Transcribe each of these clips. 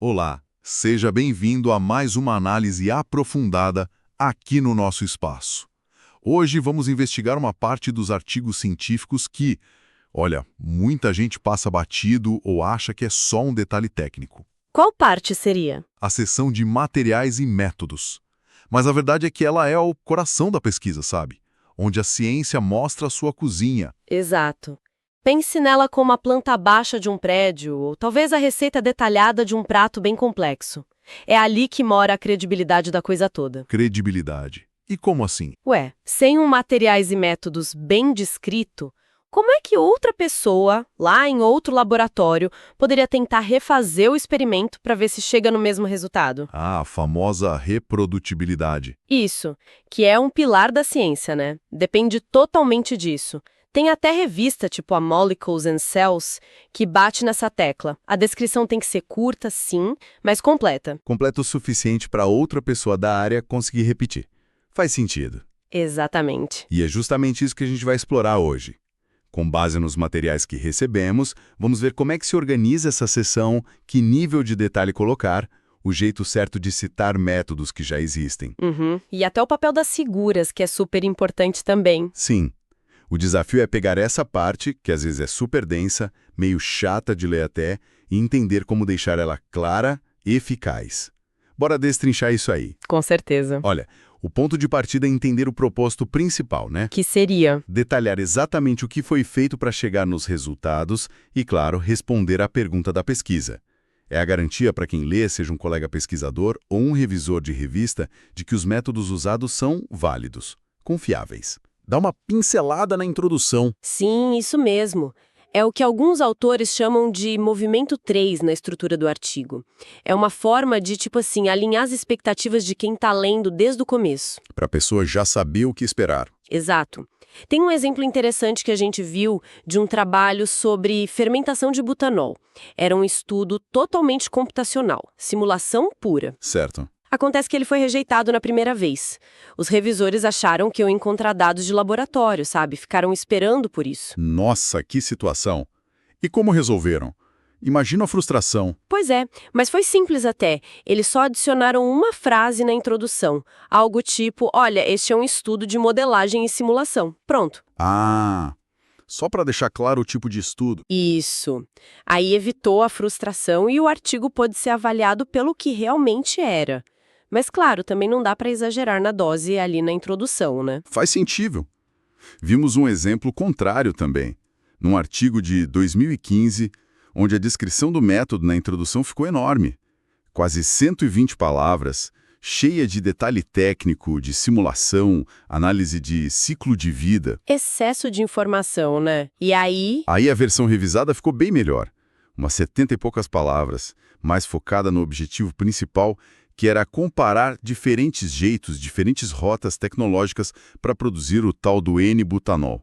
Olá, seja bem-vindo a mais uma análise aprofundada aqui no nosso espaço. Hoje vamos investigar uma parte dos artigos científicos que, olha, muita gente passa batido ou acha que é só um detalhe técnico. Qual parte seria? A seção de materiais e métodos. Mas a verdade é que ela é o coração da pesquisa, sabe? Onde a ciência mostra a sua cozinha. Exato. Pense nela como a planta baixa de um prédio, ou talvez a receita detalhada de um prato bem complexo. É ali que mora a credibilidade da coisa toda. Credibilidade. E como assim? Ué, sem um materiais e métodos bem descrito, como é que outra pessoa, lá em outro laboratório, poderia tentar refazer o experimento para ver se chega no mesmo resultado? Ah, a famosa reprodutibilidade. Isso, que é um pilar da ciência, né? Depende totalmente disso. Tem até revista tipo a Molecules and Cells que bate nessa tecla. A descrição tem que ser curta, sim, mas completa. Completo o suficiente para outra pessoa da área conseguir repetir. Faz sentido. Exatamente. E é justamente isso que a gente vai explorar hoje. Com base nos materiais que recebemos, vamos ver como é que se organiza essa sessão, que nível de detalhe colocar, o jeito certo de citar métodos que já existem. E até o papel das figuras, que é super importante também. Sim, o desafio é pegar essa parte, que às vezes é super densa, meio chata de ler até, e entender como deixar ela clara e eficaz. Bora destrinchar isso aí. Com certeza. Olha, o ponto de partida é entender o propósito principal, né? Que seria? Detalhar exatamente o que foi feito para chegar nos resultados e, claro, responder à pergunta da pesquisa. É a garantia para quem lê, seja um colega pesquisador ou um revisor de revista, de que os métodos usados são válidos, confiáveis. Dá uma pincelada na introdução. Sim, isso mesmo. É o que alguns autores chamam de movimento 3 na estrutura do artigo. É uma forma de, tipo assim, alinhar as expectativas de quem está lendo desde o começo. Para a pessoa já saber o que esperar. Exato. Tem um exemplo interessante que a gente viu de um trabalho sobre fermentação de butanol. Era um estudo totalmente computacional, simulação pura. Certo. Acontece que ele foi rejeitado na primeira vez. Os revisores acharam que iam encontrar dados de laboratório, sabe? Ficaram esperando por isso. Nossa, que situação. E como resolveram? Imagina a frustração. Pois é, mas foi simples até. Eles só adicionaram uma frase na introdução. Algo tipo, olha, este é um estudo de modelagem e simulação. Pronto. Ah, só para deixar claro o tipo de estudo. Isso. Aí evitou a frustração e o artigo pôde ser avaliado pelo que realmente era. Mas claro, também não dá para exagerar na dose ali na introdução, né? Faz sentido. Vimos um exemplo contrário também, num artigo de 2015, onde a descrição do método na introdução ficou enorme. Quase 120 palavras, cheia de detalhe técnico, de simulação, análise de ciclo de vida. Excesso de informação, né? E aí... Aí a versão revisada ficou bem melhor. Umas 70 e poucas palavras, mais focada no objetivo principal, que era comparar diferentes jeitos, diferentes rotas tecnológicas para produzir o tal do N-butanol.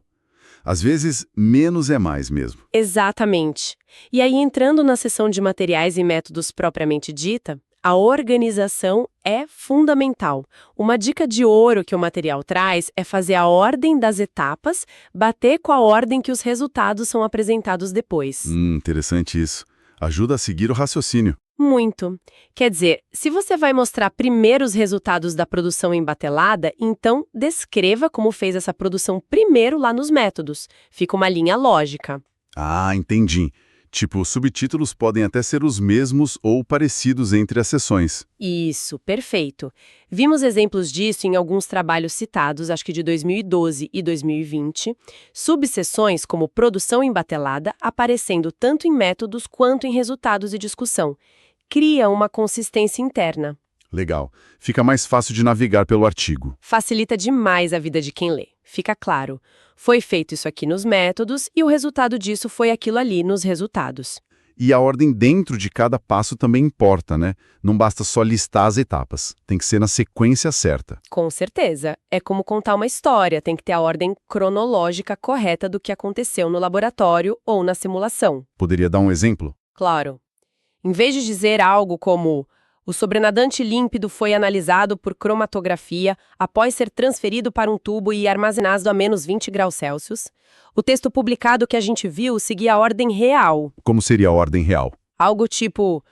Às vezes, menos é mais mesmo. Exatamente. E aí, entrando na seção de materiais e métodos propriamente dita, a organização é fundamental. Uma dica de ouro que o material traz é fazer a ordem das etapas bater com a ordem que os resultados são apresentados depois. Interessante isso. Ajuda a seguir o raciocínio. Muito. Quer dizer, se você vai mostrar primeiro os resultados da produção embatelada, então descreva como fez essa produção primeiro lá nos métodos. Fica uma linha lógica. Ah, entendi. Tipo, subtítulos podem até ser os mesmos ou parecidos entre as seções. Isso, perfeito. Vimos exemplos disso em alguns trabalhos citados, acho que de 2012 e 2020, subseções como produção embatelada aparecendo tanto em métodos quanto em resultados e discussão. Cria uma consistência interna. Legal. Fica mais fácil de navegar pelo artigo. Facilita demais a vida de quem lê. Fica claro. Foi feito isso aqui nos métodos e o resultado disso foi aquilo ali nos resultados. E a ordem dentro de cada passo também importa, né? Não basta só listar as etapas. Tem que ser na sequência certa. Com certeza. É como contar uma história. Tem que ter a ordem cronológica correta do que aconteceu no laboratório ou na simulação. Poderia dar um exemplo? Claro. Em vez de dizer algo como o sobrenadante límpido foi analisado por cromatografia após ser transferido para um tubo e armazenado a menos 20 graus Celsius, o texto publicado que a gente viu seguia a ordem real. Como seria a ordem real? Algo tipo,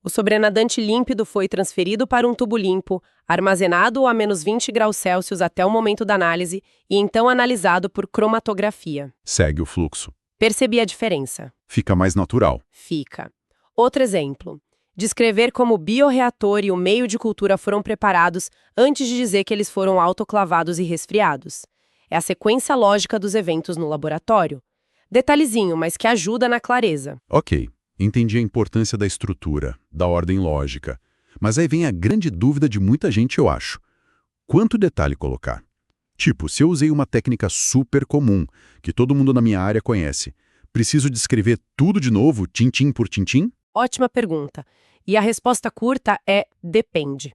O sobrenadante límpido foi transferido para um tubo limpo, armazenado a menos 20 graus Celsius até o momento da análise e então analisado por cromatografia. Segue o fluxo. Percebi a diferença. Fica mais natural. Fica. Outro exemplo. Descrever como o bioreator e o meio de cultura foram preparados antes de dizer que eles foram autoclavados e resfriados. É a sequência lógica dos eventos no laboratório. Detalhezinho, mas que ajuda na clareza. Ok, entendi a importância da estrutura, da ordem lógica. Mas aí vem a grande dúvida de muita gente, eu acho. Quanto detalhe colocar? Tipo, se eu usei uma técnica super comum, que todo mundo na minha área conhece, preciso descrever tudo de novo, tintim por tintim? Ótima pergunta. E a resposta curta é depende.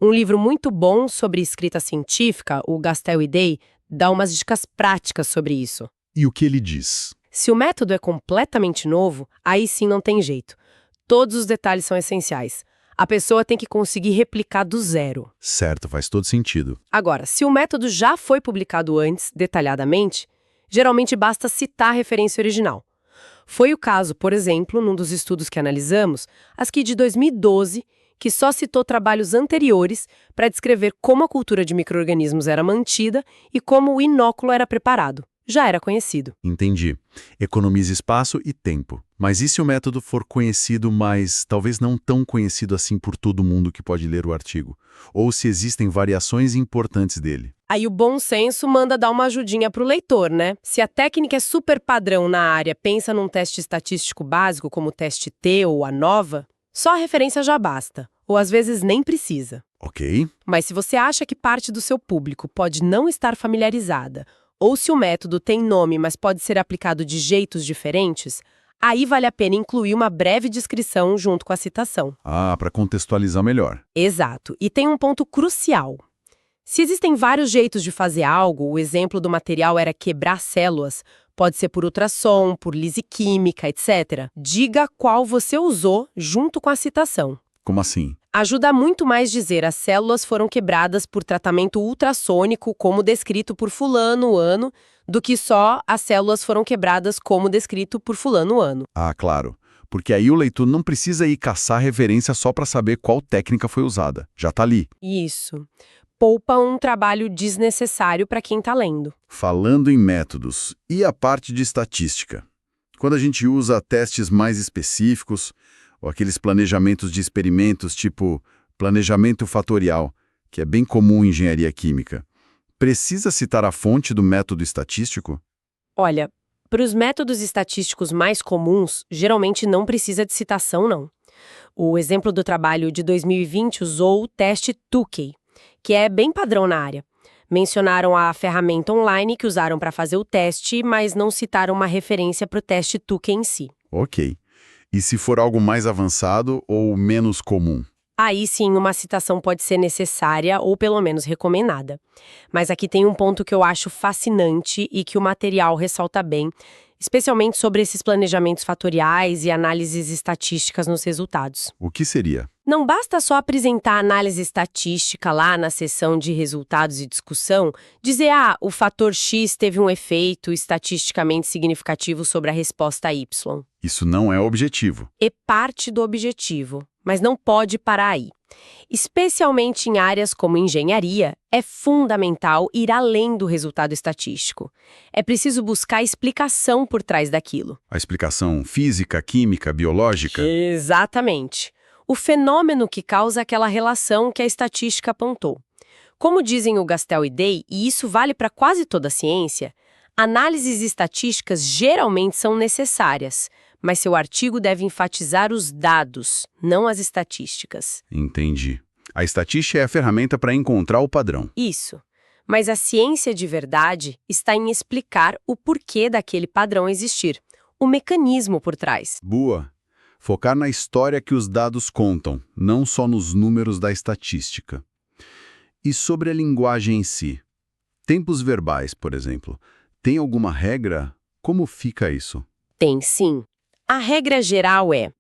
Um livro muito bom sobre escrita científica, o Gastel e Day, dá umas dicas práticas sobre isso. E o que ele diz? Se o método é completamente novo, aí sim não tem jeito. Todos os detalhes são essenciais. A pessoa tem que conseguir replicar do zero. Certo, faz todo sentido. Agora, se o método já foi publicado antes, detalhadamente, geralmente basta citar a referência original. Foi o caso, por exemplo, num dos estudos que analisamos, ASCII de 2012, que só citou trabalhos anteriores para descrever como a cultura de micro-organismos era mantida e como o inóculo era preparado. Já era conhecido. Entendi. Economiza espaço e tempo. Mas e se o método for conhecido, mas talvez não tão conhecido assim por todo mundo que pode ler o artigo? Ou se existem variações importantes dele? Aí o bom senso manda dar uma ajudinha pro leitor, né? Se a técnica é super padrão na área, pensa num teste estatístico básico como o teste T ou ANOVA, só a referência já basta. Ou às vezes nem precisa. Ok. Mas se você acha que parte do seu público pode não estar familiarizada, ou se o método tem nome, mas pode ser aplicado de jeitos diferentes, aí vale a pena incluir uma breve descrição junto com a citação. Ah, para contextualizar melhor. Exato. E tem um ponto crucial. Se existem vários jeitos de fazer algo, o exemplo do material era quebrar células, pode ser por ultrassom, por lisiquímica, etc. Diga qual você usou junto com a citação. Como assim? Ajuda muito mais dizer as células foram quebradas por tratamento ultrassônico, como descrito por fulano ano, do que só as células foram quebradas como descrito por fulano ano. Ah, claro. Porque aí o leitor não precisa ir caçar referência só para saber qual técnica foi usada. Já tá ali. Isso. Poupa um trabalho desnecessário para quem está lendo. Falando em métodos, e a parte de estatística? Quando a gente usa testes mais específicos, ou aqueles planejamentos de experimentos tipo planejamento fatorial, que é bem comum em engenharia química, precisa citar a fonte do método estatístico? Olha, para os métodos estatísticos mais comuns, geralmente não precisa de citação, não. O exemplo do trabalho de 2020 usou o teste Tukey, que é bem padrão na área. Mencionaram a ferramenta online que usaram para fazer o teste, mas não citaram uma referência para o teste Tukey em si. Ok. E se for algo mais avançado ou menos comum? Aí sim, uma citação pode ser necessária ou pelo menos recomendada. Mas aqui tem um ponto que eu acho fascinante e que o material ressalta bem, especialmente sobre esses planejamentos fatoriais e análises estatísticas nos resultados. O que seria? Não basta só apresentar a análise estatística lá na seção de resultados e discussão, dizer, o fator X teve um efeito estatisticamente significativo sobre a resposta Y. Isso não é o objetivo. É parte do objetivo, mas não pode parar aí. Especialmente em áreas como engenharia, é fundamental ir além do resultado estatístico. É preciso buscar explicação por trás daquilo. A explicação física, química, biológica? Exatamente. O fenômeno que causa aquela relação que a estatística apontou. Como dizem o Gastel e Day, e isso vale para quase toda a ciência, análises estatísticas geralmente são necessárias, mas seu artigo deve enfatizar os dados, não as estatísticas. Entendi. A estatística é a ferramenta para encontrar o padrão. Isso. Mas a ciência de verdade está em explicar o porquê daquele padrão existir, o mecanismo por trás. Boa. Focar na história que os dados contam, não só nos números da estatística. E sobre a linguagem em si? Tempos verbais, por exemplo. Tem alguma regra? Como fica isso? Tem sim. A regra geral é: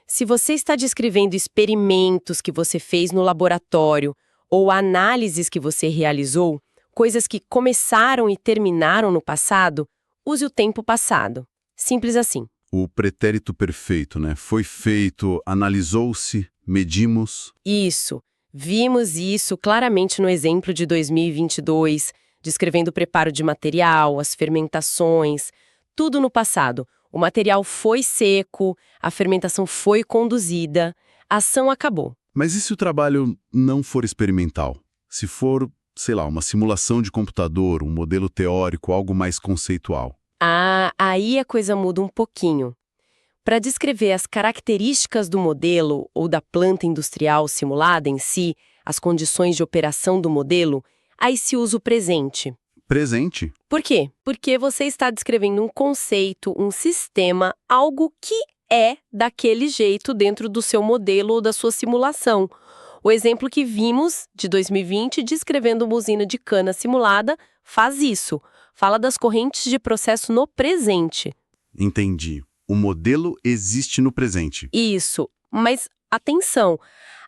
se você está descrevendo experimentos que você fez no laboratório ou análises que você realizou, coisas que começaram e terminaram no passado, use o tempo passado. Simples assim. O pretérito perfeito, né? Foi feito, analisou-se, medimos. Isso. Vimos isso claramente no exemplo de 2022, descrevendo o preparo de material, as fermentações, tudo no passado. O material foi seco, a fermentação foi conduzida, a ação acabou. Mas e se o trabalho não for experimental? Se for, sei lá, uma simulação de computador, um modelo teórico, algo mais conceitual? Ah, aí a coisa muda um pouquinho. Para descrever as características do modelo ou da planta industrial simulada em si, as condições de operação do modelo, aí se usa o presente. Presente? Por quê? Porque você está descrevendo um conceito, um sistema, algo que é daquele jeito dentro do seu modelo ou da sua simulação. O exemplo que vimos, de 2020, descrevendo uma usina de cana simulada, faz isso. Fala das correntes de processo no presente. Entendi. O modelo existe no presente. Isso. Mas, atenção,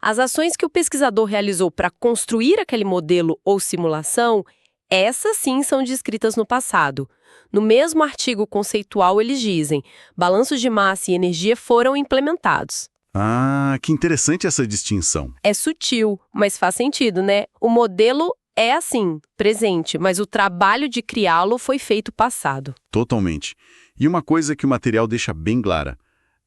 as ações que o pesquisador realizou para construir aquele modelo ou simulação, essas sim são descritas no passado. No mesmo artigo conceitual, eles dizem: balanços de massa e energia foram implementados. Ah, que interessante essa distinção. É sutil, mas faz sentido, né? O modelo é assim, presente, mas o trabalho de criá-lo foi feito passado. Totalmente. E uma coisa que o material deixa bem clara: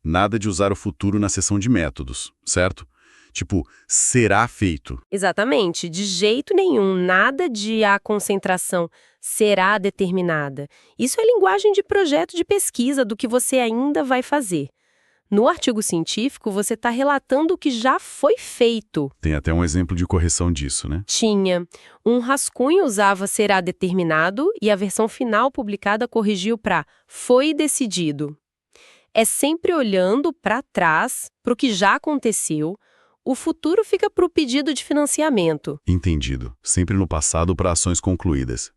nada de usar o futuro na seção de métodos, certo? Tipo, será feito. Exatamente, de jeito nenhum, nada de a concentração será determinada. Isso é linguagem de projeto de pesquisa do que você ainda vai fazer. No artigo científico, você está relatando o que já foi feito. Tem até um exemplo de correção disso, né? Tinha. Um rascunho usava será determinado e a versão final publicada corrigiu para foi decidido. É sempre olhando para trás, para o que já aconteceu. O futuro fica para o pedido de financiamento. Entendido. Sempre no passado para ações concluídas.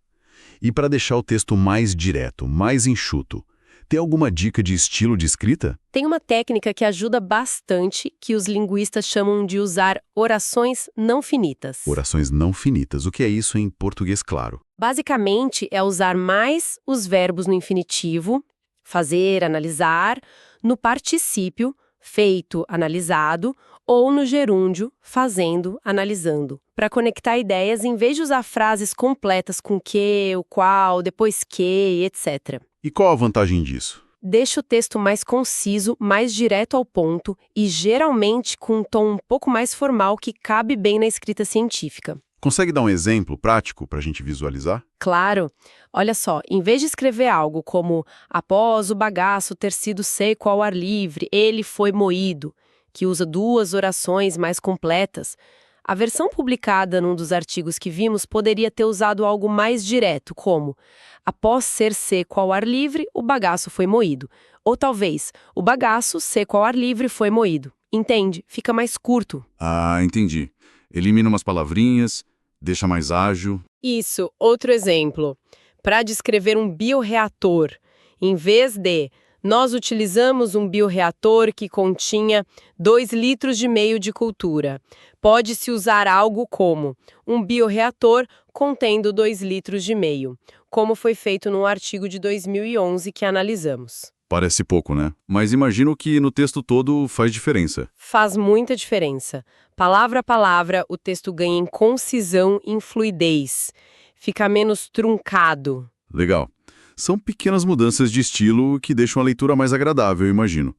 E para deixar o texto mais direto, mais enxuto, tem alguma dica de estilo de escrita? Tem uma técnica que ajuda bastante, que os linguistas chamam de usar orações não finitas. Orações não finitas. O que é isso em português claro? Basicamente, é usar mais os verbos no infinitivo, fazer, analisar, no particípio, feito, analisado, ou no gerúndio, fazendo, analisando, para conectar ideias em vez de usar frases completas com que, o qual, depois que, etc. E qual a vantagem disso? Deixa o texto mais conciso, mais direto ao ponto e geralmente com um tom um pouco mais formal que cabe bem na escrita científica. Consegue dar um exemplo prático para a gente visualizar? Claro. Olha só, em vez de escrever algo como após o bagaço ter sido seco ao ar livre, ele foi moído, que usa duas orações mais completas, a versão publicada num dos artigos que vimos poderia ter usado algo mais direto, como após ser seco ao ar livre, o bagaço foi moído. Ou talvez, o bagaço seco ao ar livre foi moído. Entende? Fica mais curto. Ah, entendi. Elimina umas palavrinhas, deixa mais ágil. Isso, outro exemplo. Para descrever um bioreator, em vez de nós utilizamos um bioreator que continha 2,5 litros de cultura. Pode-se usar algo como um bioreator contendo 2,5 litros, como foi feito no artigo de 2011 que analisamos. Parece pouco, né? Mas imagino que no texto todo faz diferença. Faz muita diferença. Palavra a palavra, o texto ganha em concisão e em fluidez. Fica menos truncado. Legal. São pequenas mudanças de estilo que deixam a leitura mais agradável, eu imagino.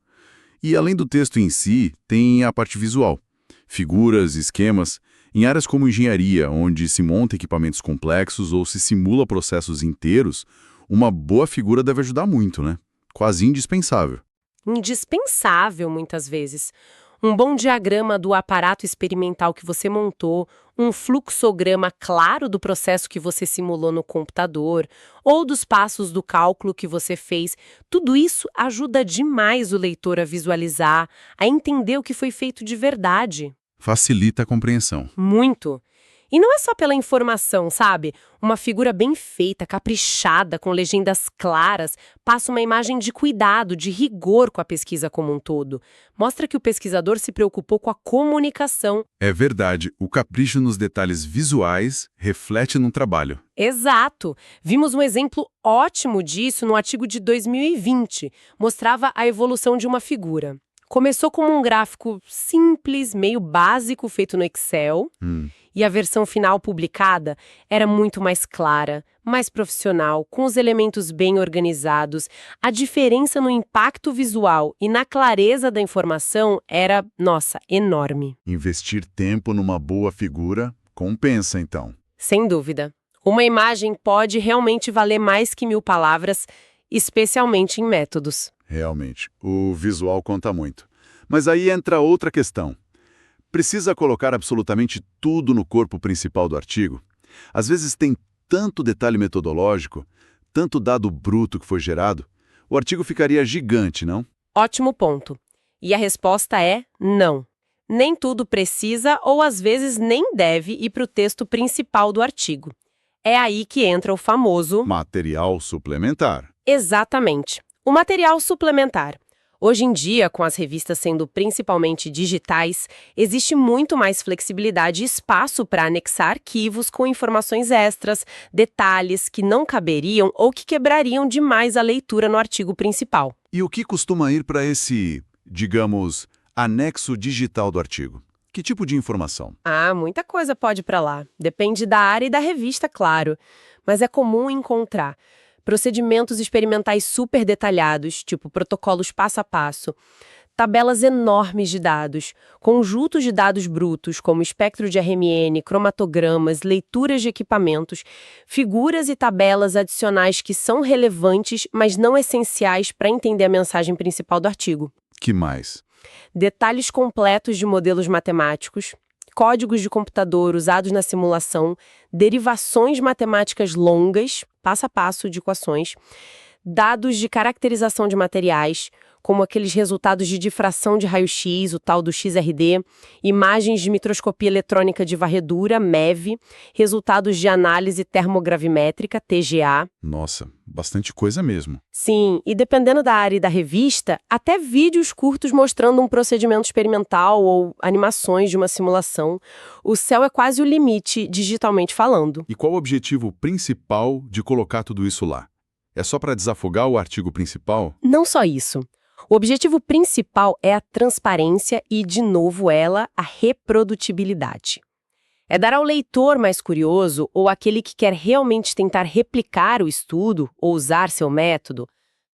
E além do texto em si, tem a parte visual. Figuras, esquemas. Em áreas como engenharia, onde se monta equipamentos complexos ou se simula processos inteiros, uma boa figura deve ajudar muito, né? Quase indispensável. Indispensável, muitas vezes. Um bom diagrama do aparato experimental que você montou, um fluxograma claro do processo que você simulou no computador, ou dos passos do cálculo que você fez, tudo isso ajuda demais o leitor a visualizar, a entender o que foi feito de verdade. Facilita a compreensão. Muito. E não é só pela informação, sabe? Uma figura bem feita, caprichada, com legendas claras, passa uma imagem de cuidado, de rigor com a pesquisa como um todo. Mostra que o pesquisador se preocupou com a comunicação. É verdade, o capricho nos detalhes visuais reflete no trabalho. Exato! Vimos um exemplo ótimo disso no artigo de 2020. Mostrava a evolução de uma figura. Começou como um gráfico simples, meio básico, feito no Excel, e a versão final publicada era muito mais clara, mais profissional, com os elementos bem organizados. A diferença no impacto visual e na clareza da informação era, nossa, enorme. Investir tempo numa boa figura compensa, então. Sem dúvida. Uma imagem pode realmente valer mais que 1000 palavras, especialmente em métodos. Realmente, o visual conta muito. Mas aí entra outra questão. Precisa colocar absolutamente tudo no corpo principal do artigo? Às vezes tem tanto detalhe metodológico, tanto dado bruto que foi gerado, o artigo ficaria gigante, não? Ótimo ponto. E a resposta é não. Nem tudo precisa ou às vezes nem deve ir para o texto principal do artigo. É aí que entra o famoso material suplementar. Exatamente. O material suplementar. Hoje em dia, com as revistas sendo principalmente digitais, existe muito mais flexibilidade e espaço para anexar arquivos com informações extras, detalhes que não caberiam ou que quebrariam demais a leitura no artigo principal. E o que costuma ir para esse, digamos, anexo digital do artigo? Que tipo de informação? Muita coisa pode ir para lá. Depende da área e da revista, claro. Mas é comum encontrar procedimentos experimentais super detalhados, tipo protocolos passo a passo, tabelas enormes de dados, conjuntos de dados brutos, como espectro de RMN, cromatogramas, leituras de equipamentos, figuras e tabelas adicionais que são relevantes, mas não essenciais para entender a mensagem principal do artigo. Que mais? Detalhes completos de modelos matemáticos, códigos de computador usados na simulação, derivações matemáticas longas, passo a passo de equações, dados de caracterização de materiais, como aqueles resultados de difração de raio-x, o tal do XRD, imagens de microscopia eletrônica de varredura, MEV, resultados de análise termogravimétrica, TGA. Nossa, bastante coisa mesmo. Sim, e dependendo da área e da revista, até vídeos curtos mostrando um procedimento experimental ou animações de uma simulação. O céu é quase o limite, digitalmente falando. E qual o objetivo principal de colocar tudo isso lá? É só para desafogar o artigo principal? Não só isso. O objetivo principal é a transparência e, de novo, a reprodutibilidade. É dar ao leitor mais curioso ou aquele que quer realmente tentar replicar o estudo ou usar seu método,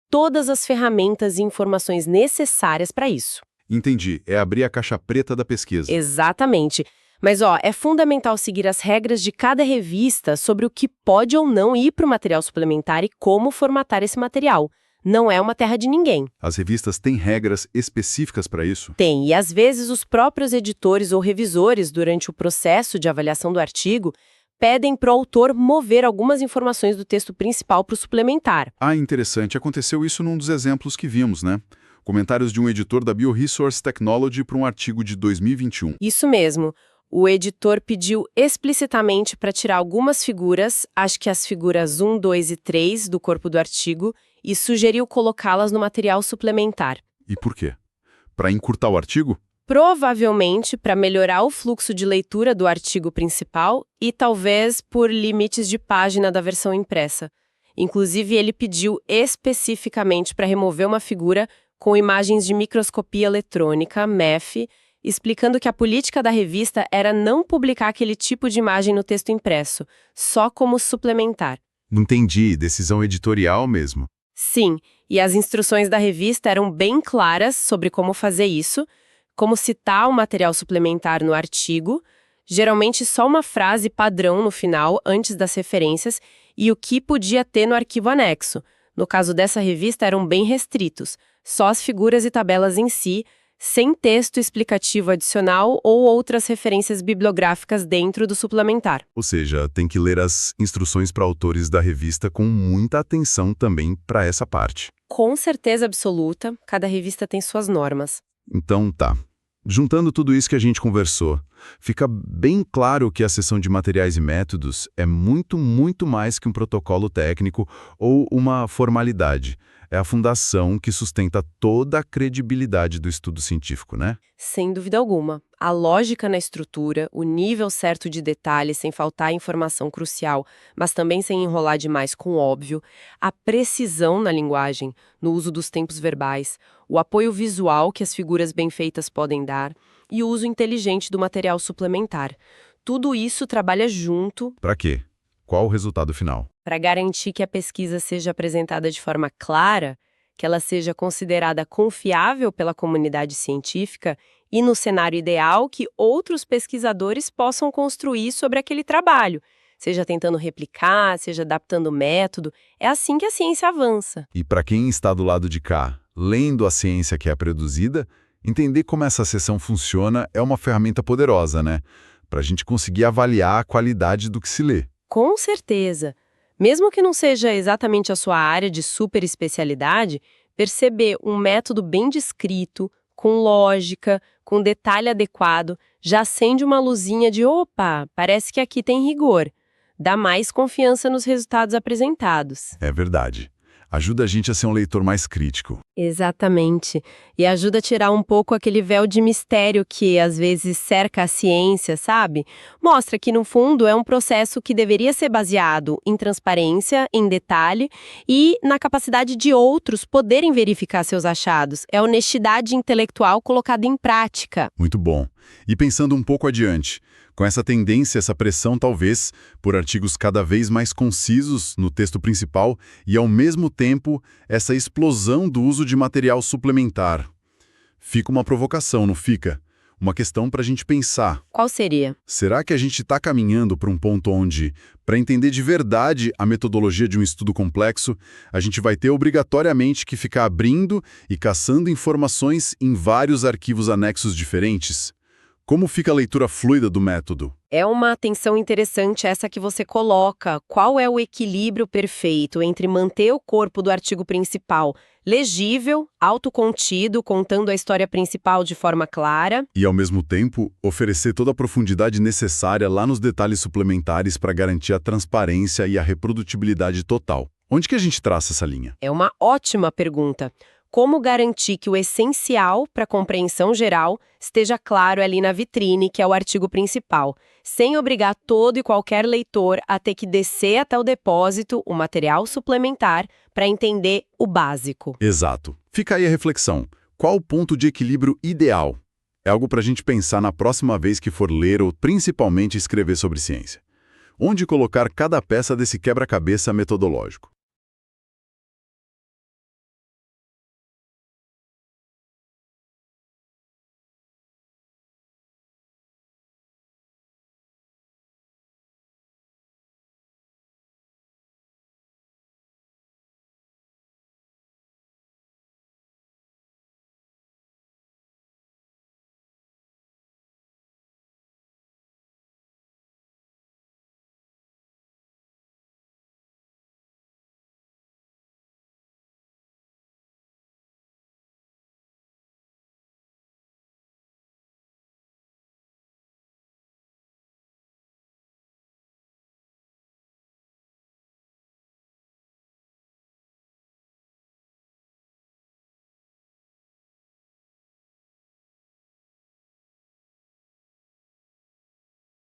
todas as ferramentas e informações necessárias para isso. Entendi. É abrir a caixa preta da pesquisa. Exatamente. Mas, é fundamental seguir as regras de cada revista sobre o que pode ou não ir para o material suplementar e como formatar esse material. Não é uma terra de ninguém. As revistas têm regras específicas para isso? Tem, e às vezes os próprios editores ou revisores, durante o processo de avaliação do artigo, pedem para o autor mover algumas informações do texto principal para o suplementar. Interessante. Aconteceu isso num dos exemplos que vimos, né? Comentários de um editor da Bioresource Technology para um artigo de 2021. Isso mesmo. O editor pediu explicitamente para tirar algumas figuras, acho que as figuras 1, 2 e 3 do corpo do artigo, e sugeriu colocá-las no material suplementar. E por quê? Para encurtar o artigo? Provavelmente para melhorar o fluxo de leitura do artigo principal e talvez por limites de página da versão impressa. Inclusive, ele pediu especificamente para remover uma figura com imagens de microscopia eletrônica, MEF, explicando que a política da revista era não publicar aquele tipo de imagem no texto impresso, só como suplementar. Entendi, decisão editorial mesmo. Sim, e as instruções da revista eram bem claras sobre como fazer isso, como citar o material suplementar no artigo, geralmente só uma frase padrão no final, antes das referências, e o que podia ter no arquivo anexo. No caso dessa revista, eram bem restritos, só as figuras e tabelas em si, sem texto explicativo adicional ou outras referências bibliográficas dentro do suplementar. Ou seja, tem que ler as instruções para autores da revista com muita atenção também para essa parte. Com certeza absoluta, cada revista tem suas normas. Então tá. Juntando tudo isso que a gente conversou, fica bem claro que a seção de materiais e métodos é muito, muito mais que um protocolo técnico ou uma formalidade. É a fundação que sustenta toda a credibilidade do estudo científico, né? Sem dúvida alguma. A lógica na estrutura, o nível certo de detalhe sem faltar informação crucial, mas também sem enrolar demais com o óbvio, a precisão na linguagem, no uso dos tempos verbais, o apoio visual que as figuras bem feitas podem dar e o uso inteligente do material suplementar. Tudo isso trabalha junto Para quê? Qual o resultado final? para garantir que a pesquisa seja apresentada de forma clara, que ela seja considerada confiável pela comunidade científica e, no cenário ideal, que outros pesquisadores possam construir sobre aquele trabalho, seja tentando replicar, seja adaptando o método. É assim que a ciência avança. E para quem está do lado de cá, lendo a ciência que é produzida, entender como essa seção funciona é uma ferramenta poderosa, né? Para a gente conseguir avaliar a qualidade do que se lê. Com certeza. Mesmo que não seja exatamente a sua área de super especialidade, perceber um método bem descrito, com lógica, com detalhe adequado, já acende uma luzinha de opa, parece que aqui tem rigor. Dá mais confiança nos resultados apresentados. É verdade. Ajuda a gente a ser um leitor mais crítico. Exatamente. E ajuda a tirar um pouco aquele véu de mistério que às vezes cerca a ciência, sabe? Mostra que, no fundo, é um processo que deveria ser baseado em transparência, em detalhe e na capacidade de outros poderem verificar seus achados. É honestidade intelectual colocada em prática. Muito bom. E pensando um pouco adiante, com essa tendência, essa pressão talvez, por artigos cada vez mais concisos no texto principal e, ao mesmo tempo, essa explosão do uso de material suplementar. Fica uma provocação, não fica? Uma questão para a gente pensar. Qual seria? Será que a gente está caminhando para um ponto onde, para entender de verdade a metodologia de um estudo complexo, a gente vai ter obrigatoriamente que ficar abrindo e caçando informações em vários arquivos anexos diferentes? Como fica a leitura fluida do método? É uma atenção interessante essa que você coloca. Qual é o equilíbrio perfeito entre manter o corpo do artigo principal legível, autocontido, contando a história principal de forma clara, E, ao mesmo tempo, oferecer toda a profundidade necessária lá nos detalhes suplementares para garantir a transparência e a reprodutibilidade total? Onde que a gente traça essa linha? é uma ótima pergunta. Como garantir que o essencial para a compreensão geral esteja claro ali na vitrine, que é o artigo principal, sem obrigar todo e qualquer leitor a ter que descer até o depósito, o material suplementar, para entender o básico? Exato. Fica aí a reflexão. Qual o ponto de equilíbrio ideal? É algo para a gente pensar na próxima vez que for ler ou principalmente escrever sobre ciência. Onde colocar cada peça desse quebra-cabeça metodológico?